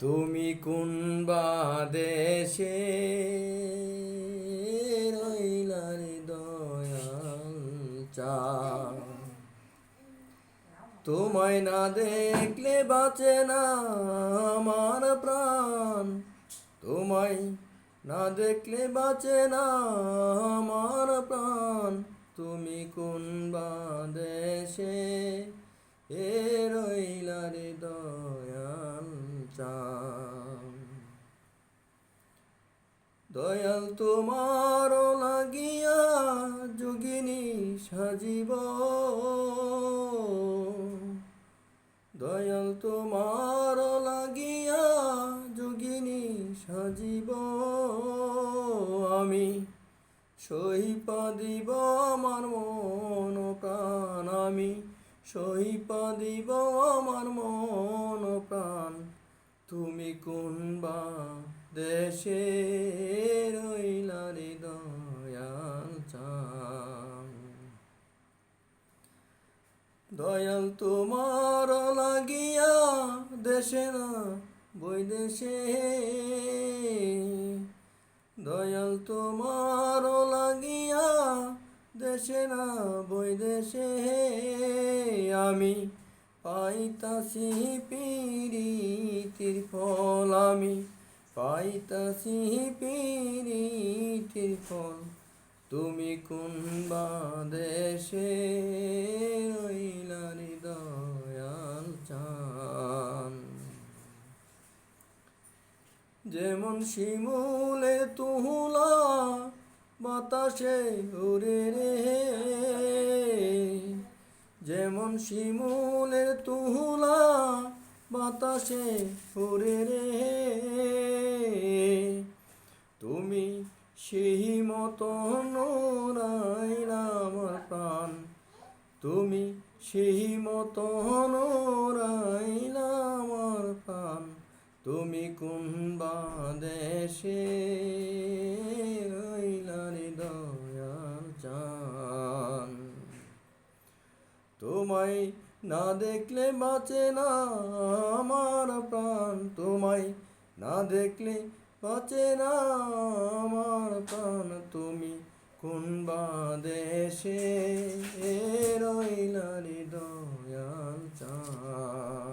তুমি কোন বা দেশে রইলা রে দয়াল চাঁদ, তোমায় না দেখলে বাঁচে না আমার প্রাণ, তোমায় না দেখলে বাঁচে না আমার প্রাণ। তুমি কোন বা দেশে রইলা রে দয়াল চাঁদ, দয়াল তোমার লাগিয়া যোগিনী সাজিব, দয়াল তোমার লাগিয়া যোগিনী সাজিব, আমি সহিপা দিব আমার মন প্রাণ, আমি সহিপা দিব আমার মন প্রাণ। তুমি কোন বা দেশে রইলা রে দয়াল চাঁদ, দয়াল তোমার লাগিয়া দেশে না বৈদেশে, দয়াল তোমার লাগিয়া দেশে না বৈদেশে, আমি পাইতাছি পিরিতির ফল, আমি পাইতাছি পিরিতির ফল। তুমি কোন বা দেশে রইলা রে দয়াল চাঁদ, যেমন শিমুলে তুলা বাতাসে উড়ে রে, যেমন শিমুলের তুলা বাতাসে উড়ে রে, তুমি সেই মতন উড়াইলা আমার প্রাণ, তুমি সেই মতন উড়াইলা আমার প্রাণ। তুমি কোন বা দেশে রইলা রে দয়াল চাঁদ, তোমায় না দেখলে বাঁচে না আমার প্রাণ, তোমায় না দেখলে বাঁচে না আমার প্রাণ। তুমি কোন বা দেশে রইলা রে দয়াল চাঁদ।